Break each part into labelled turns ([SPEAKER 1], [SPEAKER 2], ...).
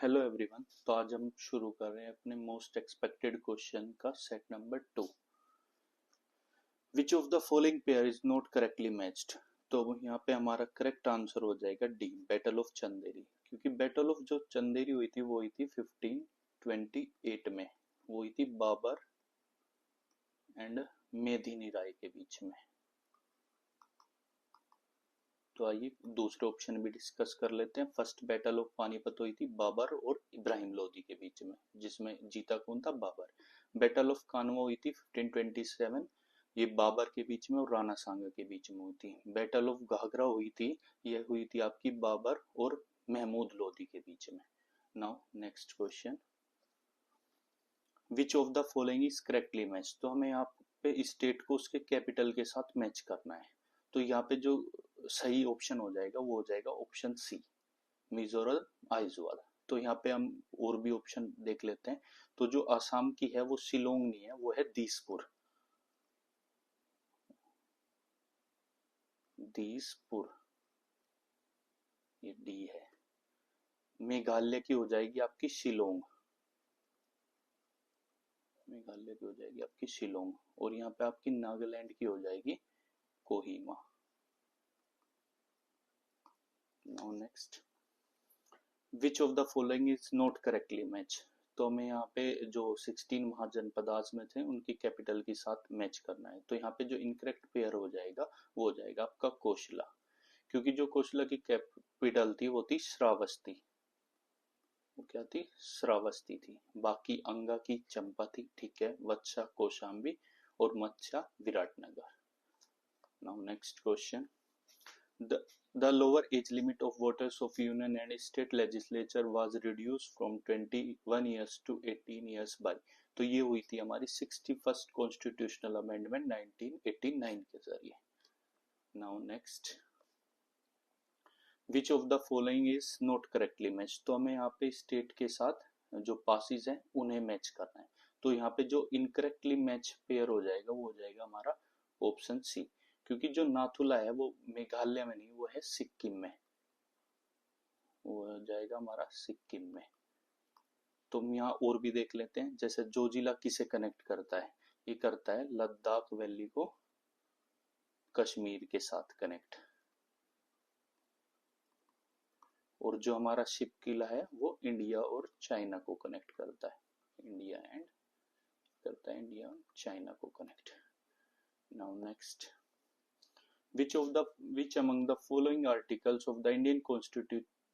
[SPEAKER 1] Hello everyone. तो आज हम शुरू कर रहे हैं अपने मोस्ट एक्सपेक्टेड क्वेश्चन का set number 2। Which of the following pair is not correctly matched. तो यहाँ पे हमारा करेक्ट आंसर हो जाएगा डी, बैटल ऑफ चंदेरी। क्योंकि बैटल ऑफ जो चंदेरी हुई थी वो हुई थी 1528 में, वो हुई थी बाबर एंड मेदिनी राय के बीच में। तो आइए दूसरे ऑप्शन भी डिस्कस कर लेते हैं। फर्स्ट बैटल ऑफ पानीपत हुई थी बाबर और इब्राहिम लोदी के बीच में, जिसमें जीता कौन था? बाबर। बैटल ऑफ कानवा हुई थी 1527, ये बाबर के बीच में और राणा सांगा के बीच में हुई थी। बैटल ऑफ घाघरा हुई थी, यह हुई थी आपकी बाबर और महमूद लोदी के बीच में। Now next question, which of the following is correctly match. तो हमें यहाँ पे स्टेट को उसके कैपिटल के साथ मैच करना है। तो यहाँ पे जो सही ऑप्शन हो जाएगा वो हो जाएगा ऑप्शन सी, मिजोरम आइजवाल। तो यहाँ पे हम और भी ऑप्शन देख लेते हैं। तो जो आसाम की है वो शिलोंग नहीं है, वो है दीसपुर। दीसपुर, ये डी है। मेघालय की हो जाएगी आपकी शिलोंग, मेघालय की हो जाएगी आपकी शिलोंग। और यहाँ पे आपकी नागालैंड की हो जाएगी Kohima. Now next, which of the following is not correctly match. तो हमें यहाँ पे जो 16 महाजनपदास में थे उनकी कैपिटल के साथ मैच करना है। तो यहाँ पे जो इनकरेक्ट पेयर हो जाएगा वो हो जाएगा आपका कोशला। क्योंकि जो कोशला की कैपिटल थी वो थी श्रावस्ती। वो क्या थी? श्रावस्ती थी। बाकी अंगा की चंपा थी, ठीक है, वत्सा कौशाम्बी और Matsya Viratnagar. Now next question, The lower age limit of voters of union and state legislature was reduced from 21 years to 18 years by। तो ये हुई थी हमारी 61st कॉन्स्टिट्यूशनल अमेंडमेंट 1989 के जरिए। Now next, which of the following is not correctly match. तो हमें यहाँ पे स्टेट के साथ जो पासिस हैं उन्हें मैच करना है। तो यहाँ पे जो इनकरेक्टली मैच पेयर हो जाएगा वो हो जाएगा हमारा ऑप्शन सी। क्योंकि जो नाथुला है वो मेघालय में नहीं, वो है सिक्किम में, वो हो जाएगा हमारा सिक्किम में। तो हम यहाँ और भी देख लेते हैं। जैसे जोजिला किसे कनेक्ट करता है? ये करता है लद्दाख वैली को कश्मीर के साथ कनेक्ट। और जो हमारा शिप किला है वो इंडिया और चाइना को कनेक्ट करता है, इंडिया एंड करता है इंडिया और चाइना को connect. Now next, which among the following articles of the Indian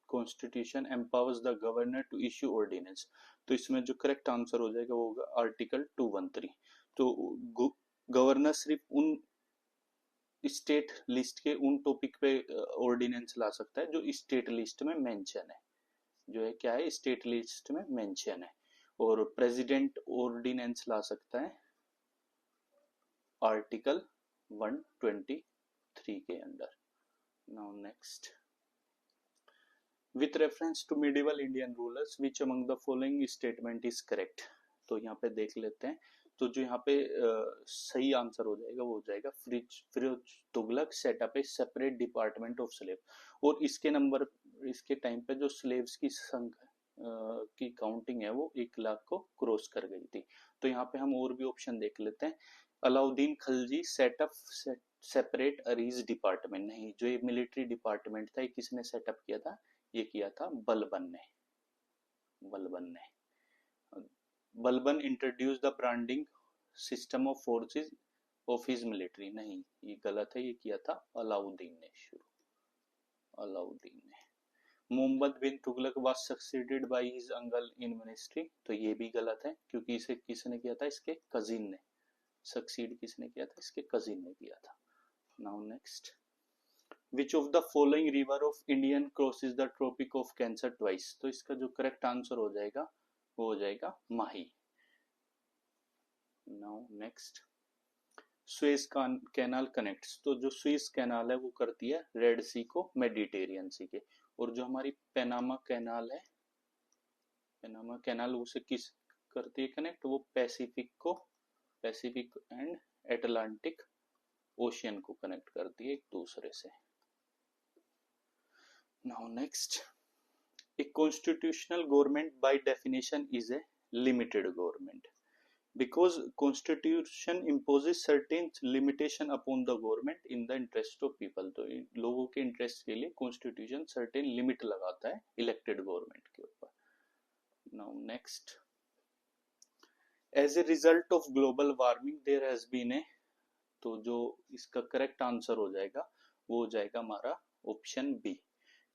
[SPEAKER 1] Constitution empowers the governor to issue ordinance। तो इसमें जो करेक्ट आंसर हो जाएगा वो होगा आर्टिकल 213। तो गवर्नर सिर्फ उन स्टेट लिस्ट के उन टॉपिक पे ऑर्डिनेंस ला सकता है जो स्टेट लिस्ट में मेंशन है, जो है क्या है, स्टेट लिस्ट में मेंशन है। और प्रेसिडेंट ऑर्डिनेंस ला सकता है आर्टिकल 123 के अंदर। Now next, with reference to medieval Indian rulers which among the following statement is correct. तो यहाँ पे देख लेते हैं। तो जो यहाँ पे सही आंसर हो जाएगा वो हो जाएगा Firoz Tughlaq set up a separate department of slave. और इसके टाइम पे जो स्लेव्स की संख्या की काउंटिंग है वो 1 लाख को क्रॉस कर गई थी। तो यहाँ पे हम और भी ऑप्शन देख लेते हैं। Alauddin Khalji setup separate Areej department, नहीं, जो ये मिलिट्री डिपार्टमेंट था ये किसने सेटअप किया था? ये किया था बलबन ने। Balban introduce the branding system of forces of his military, नहीं, ये गलत है, ये किया था अलाउद्दीन ने शुरू, अलाउद्दीन ने। Mohammad bin Tughlaq was succeeded by his uncle in ministry, तो ये भी गलत है क्योंकि इसे किसने किया था? इसके कजिन ने। सक्सीड किसने किया था? इसके कजिन ने किया था। Now next, which of the following river of Indian crosses the tropic of cancer twice. तो इसका जो करेक्ट आंसर हो जाएगा वो हो जाएगा Mahi. Now next, Suez canal connects. तो जो सुएज कैनाल है वो करती है रेड सी को मेडिटेरियन सी के। और जो हमारी पैनामा कैनाल है, पैनामा कैनाल उसे किस करती है कनेक्ट? वो पैसिफिक एंड एटलांटिक ओशियन को कनेक्ट करती है एक दूसरे से। Now next, A constitutional government by definition is a limited government because constitution imposes certain limitation upon the government in the interest of people. तो लोगों के इंटरेस्ट के लिए कॉन्स्टिट्यूशन सर्टेन लिमिट लगाता है इलेक्टेड गवर्नमेंट के ऊपर. Now next, as a result of global warming there has been a, तो जो इसका करेक्ट आंसर हो जाएगा वो हो जाएगा हमारा ऑप्शन बी,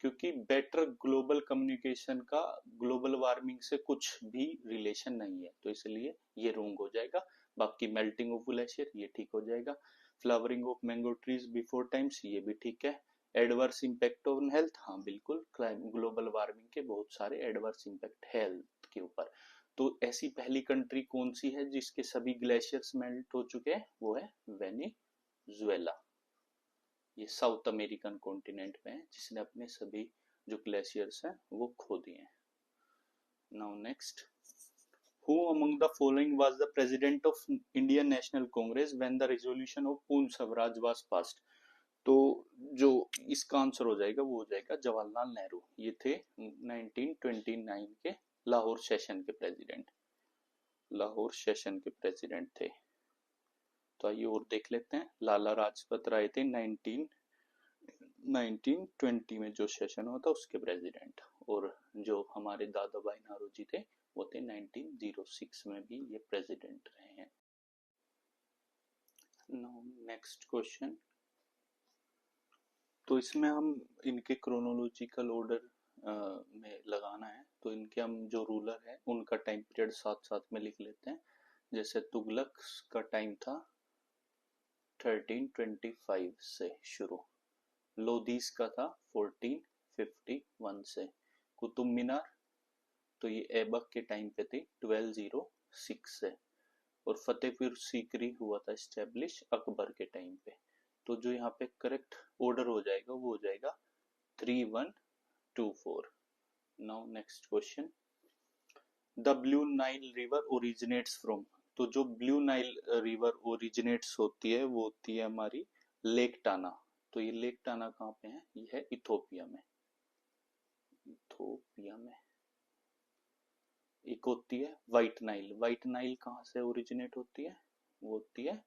[SPEAKER 1] क्योंकि बेटर ग्लोबल कम्युनिकेशन का ग्लोबल वार्मिंग से कुछ भी रिलेशन नहीं है, तो इसलिए ये रॉन्ग हो जाएगा. बाकी मेल्टिंग ऑफ ग्लेशियर ये ठीक हो जाएगा. Flowering of mango trees before times ये भी ठीक है. एडवर्स इम्पैक्ट ऑन हेल्थ, हाँ बिल्कुल, ग्लोबल वार्मिंग के बहुत सारे एडवर्स इम्पैक्ट हेल्थ के ऊपर. तो ऐसी पहली कंट्री कौन सी है जिसके सभी ग्लेशियर्स मेल्ट हो चुके हैं, वो है वेनेजुएला. ये साउथ अमेरिकन कॉन्टिनेंट में है जिसने अपने सभी जो ग्लेशियर्स हैं वो खो दिए हैं. Now next, who among the following was the president of Indian national Congress when the resolution of पूर्ण स्वराज वाज पास्ड. तो जो इसका आंसर हो जाएगा वो हो जाएगा जवाहरलाल नेहरू. ये थे 1929 के लाहौर सेशन के प्रेसिडेंट, लाहौर सेशन के प्रेसिडेंट थे. तो आइए और देख लेते हैं. लाला लाजपत राय थे 1920 में जो सेशन हुआ था उसके प्रेसिडेंट, और जो हमारे दादा भाई नारोजी थे वो थे 1906 में भी ये प्रेसिडेंट रहे हैं. नाउ नेक्स्ट क्वेश्चन, तो इसमें हम इनके क्रोनोलॉजिकल ऑर्डर में लगाना है, तो इनके हम जो रूलर है उनका टाइम पीरियड साथ साथ में लिख लेते हैं. जैसे तुगलक का टाइम था 1325 से शुरू, लोदीस का था 1451 से, कुतुब मीनार तो ये ऐबक के टाइम पे थी 1206 से, और फतेहपुर सीकरी हुआ था एस्टेब्लिश अकबर के टाइम पे. तो जो यहाँ पे करेक्ट ऑर्डर हो जाएगा वो हो जाएगा 3124. Now next question, the blue Nile river originates from. तो जो ब्लू नाइल रिवर ओरिजिनेट्स होती है वो होती है हमारी लेक टाना. तो ये लेक टाना कहाँ पे है, ये है इथोपिया में. इथोपिया में एक होती है व्हाइट नाइल. व्हाइट नाइल कहाँ से ओरिजिनेट होती है, वो होती है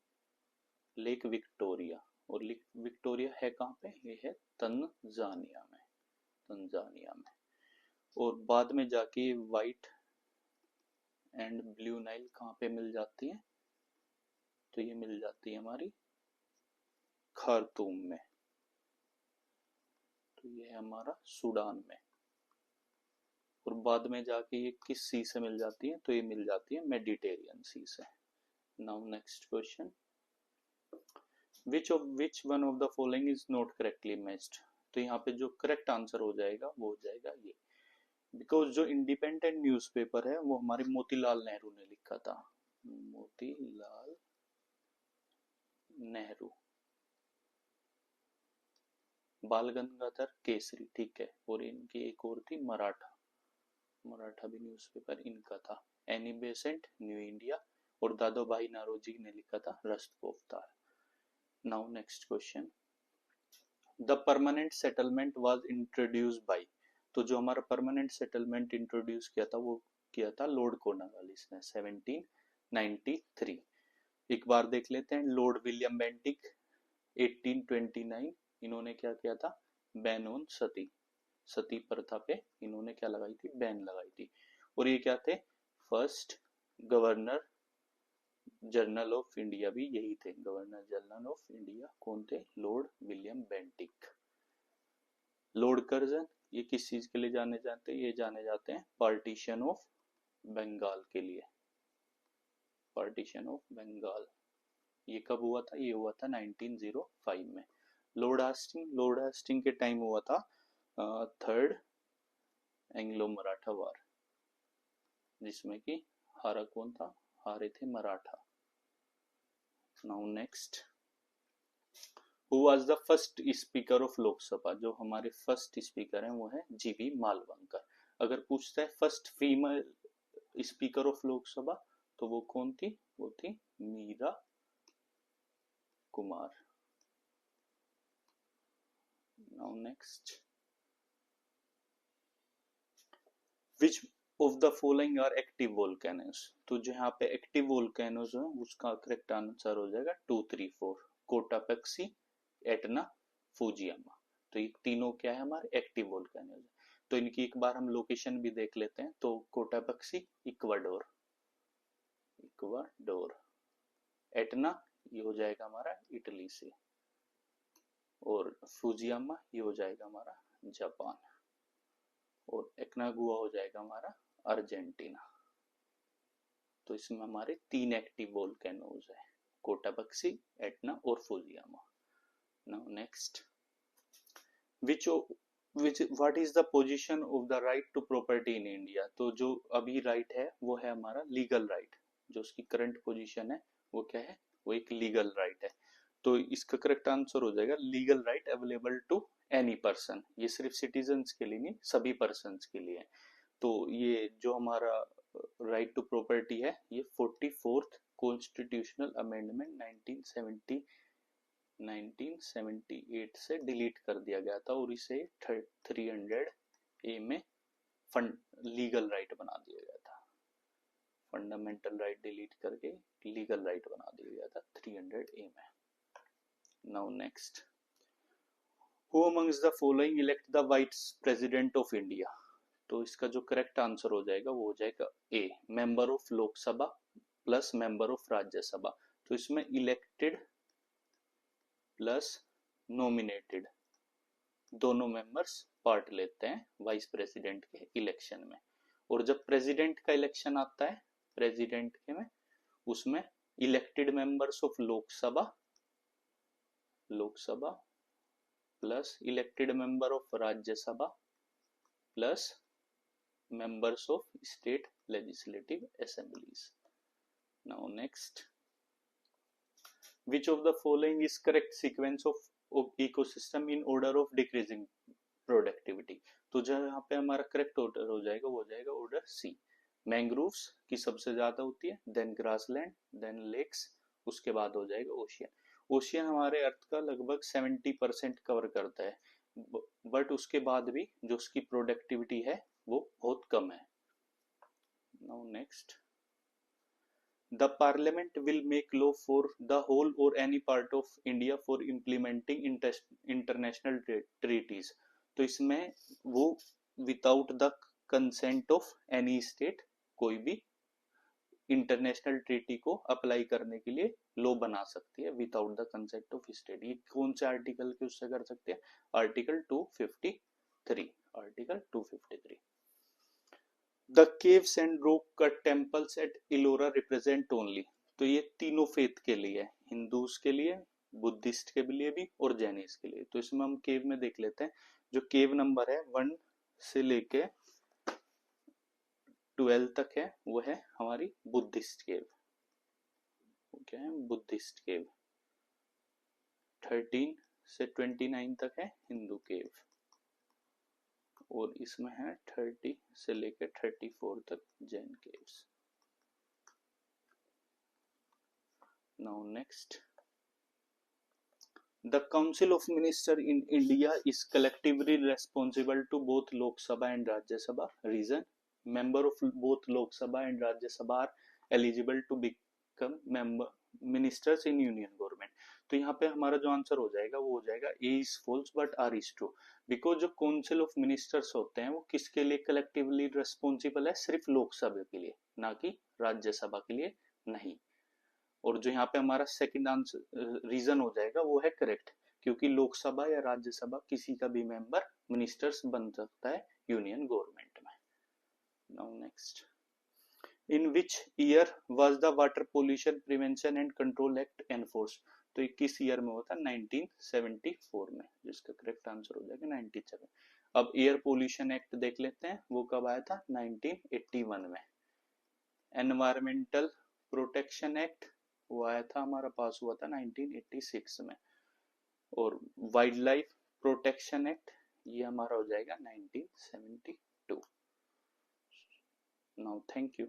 [SPEAKER 1] लेक विक्टोरिया. और लेक विक्टोरिया है कहाँ पे, ये है तंजानिया में, तंजानिया में. और बाद में जाके व्हाइट एंड ब्लू नाइल कहाँ पे मिल जाती है, तो ये मिल जाती है हमारी खार्तूम में. तो ये है हमारा सूडान में. और बाद में जाके ये किस सी से मिल जाती है, तो ये मिल जाती है मेडिटेरियन सी से. Now next question, which one of the following is not correctly matched. तो यहाँ पे जो करेक्ट आंसर हो जाएगा वो हो जाएगा ये, बिकॉज जो इंडिपेंडेंट न्यूज़पेपर है वो हमारे मोतीलाल नेहरू ने लिखा था. मोतीलाल नेहरू. बाल गंगाधर केसरी, ठीक है. और इनकी एक और थी मराठा, मराठा भी न्यूज़पेपर इनका था. एनी बेसेंट न्यू इंडिया, और दादा भाई नारोजी ने लिखा था Rast Goftar. Now next question, the permanent settlement was introduced by. तो जो हमारा परमानेंट सेटलमेंट इंट्रोड्यूस किया था वो किया था लॉर्ड कॉर्नवालिस ने 1793. एक बार देख लेते हैं. लॉर्ड विलियम बेंटिक 1829, इन्होंने क्या किया था, बैन ऑन सती, सती प्रथा पे इन्होंने क्या लगाई थी, बैन लगाई थी. और ये क्या थे, first governor general of India भी यही थे. गवर्नर जनरल ऑफ इंडिया कौन थे, Lord William Bentinck. Lord Curzon ये किस चीज के लिए जाने जाते हैं, ये जाने जाते हैं पार्टीशन ऑफ बंगाल के लिए. पार्टीशन ऑफ बंगाल ये कब हुआ था, ये हुआ था 1905 में. लॉर्ड हास्टिंग के टाइम हुआ था थर्ड एंग्लो मराठा वार, जिसमें कि हारा कौन था, हारे थे Maratha. Now next, who was the first speaker of Lok Sabha. जो हमारे फर्स्ट स्पीकर हैं वो है जीवी मालवंकर. अगर पूछता है first female speaker of Lok Sabha तो वो कौन थी, वो थी Meira Kumar. Now next, which of the following are active volcanoes, तो जो यहाँ पे एक्टिव वोल्केनोस है उसका करेक्ट आंसर हो जाएगा 2, 3, 4, कोटापेक्सी, एटना, फुजियामा। तो ये तीनों क्या है हमारे एक्टिव वोल्केनोस है। तो इनकी एक बार हम लोकेशन भी देख लेते हैं। तो कोटापेक्सी इक्वाडोर, इक्वाडोर, एटना ये हो जाएगा हमारा इटली से, और फुजियामा ये हो जाएगा हमारा जापान, और एकनागुआ हो जाएगा हमारा अर्जेंटीना। तो इसमें हमारे 3 एक्टिव वोल्केनोज है, कोटाबक्सी, एटना और Fujiyama. Now next, which what is the position of the right to property in India, तो जो अभी राइट है वो है हमारा लीगल राइट, जो उसकी करंट पोजीशन है वो क्या है, वो एक लीगल राइट है। तो इसका करेक्ट आंसर हो जाएगा legal right available to any person, ये सिर्फ सिटीजन्स के लिए नहीं सभी पर्सन्स के लिए है। तो ये जो हमारा राइट टू प्रॉपर्टी है ये 44th कॉन्स्टिट्यूशनल अमेंडमेंट 1978 से डिलीट कर दिया गया था, और इसे 300A में लीगल राइट बना दिया गया था। फंडामेंटल राइट डिलीट करके लीगल राइट बना दिया गया था 300A में। Now next, who amongst the following elect the vice president of India, तो इसका जो करेक्ट आंसर हो जाएगा वो हो जाएगा A, member of Lok Sabha plus member of Rajya Sabha. तो इसमें इलेक्टेड प्लस नॉमिनेटेड दोनों मेंबर्स पार्ट लेते हैं वाइस प्रेसिडेंट के इलेक्शन में। और जब प्रेसिडेंट का इलेक्शन आता है प्रेसिडेंट के में, उसमें elected members of Lok Sabha plus elected member of Rajya Sabha plus members of state legislative assemblies. Now next, which of the following is correct sequence of ecosystem in order of decreasing productivity, तो जो यहाँ पे हमारा करेक्ट ऑर्डर हो जाएगा वो हो जाएगा ऑर्डर सी, मैंग्रोव्स की सबसे ज्यादा होती है, देन ग्रासलैंड, देन लेक्स, उसके बाद हो जाएगा ओशियन। ओशियन हमारे अर्थ का लगभग 70% कवर करता है, बट उसके बाद भी जो उसकी प्रोडक्टिविटी है वो बहुत कम है। Now next, the parliament will make law for the whole or any part of India for implementing international treaties, तो इसमें वो without the consent of any state कोई भी इंटरनेशनल ट्रीटी को अप्लाई करने के लिए लॉ बना सकती है without the consent of state. ये कौन से आर्टिकल के उससे कर सकते हैं, article 253, article 253। The caves and rock cut temples at Ellora represent only, तो ये तीनों फेथ के लिए, हिंदूज के लिए, बुद्धिस्ट के लिए भी और जैनिस के लिए। तो इसमें हम केव में देख लेते हैं, जो केव नंबर है 1 से लेके 12 तक है वो है हमारी बुद्धिस्ट केव, क्या है बुद्धिस्ट केव। 13 से 29 तक है हिंदू केव, और इसमें है 30 से लेकर 34 तक Jain caves. Now next, the council of minister in India is collectively responsible to both Lok Sabha and Rajya Sabha. Reason, member of both Lok Sabha and Rajya Sabha are eligible to become member ministers in union government. तो यहाँ पे हमारा जो आंसर हो जाएगा वो हो जाएगा A is false but R is true, because जो काउंसिल ऑफ मिनिस्टर्स होते हैं वो किसके लिए कलेक्टिवली रिस्पॉन्सिबल है, सिर्फ लोकसभा के लिए, ना कि राज्यसभा के लिए नहीं। और जो यहाँ पे हमारा सेकंड आंसर रीजन हो जाएगा वो है करेक्ट, क्योंकि लोकसभा या राज्यसभा किसी का भी मेंबर मिनिस्टर्स बन सकता है यूनियन गवर्नमेंट में। Now next, in which year was the water pollution prevention and control act enforced, तो 21 ईयर में होता 1974 में, जिसका करेक्ट आंसर हो जाएगा 97। अब एयर पोल्यूशन एक्ट देख लेते हैं, वो कब आया था 1981 में। एनवायरमेंटल प्रोटेक्शन एक्ट वो आया था हमारा पास हुआ था 1986 में, और वाइल्ड लाइफ प्रोटेक्शन एक्ट ये हमारा हो जाएगा 1972। Now thank you.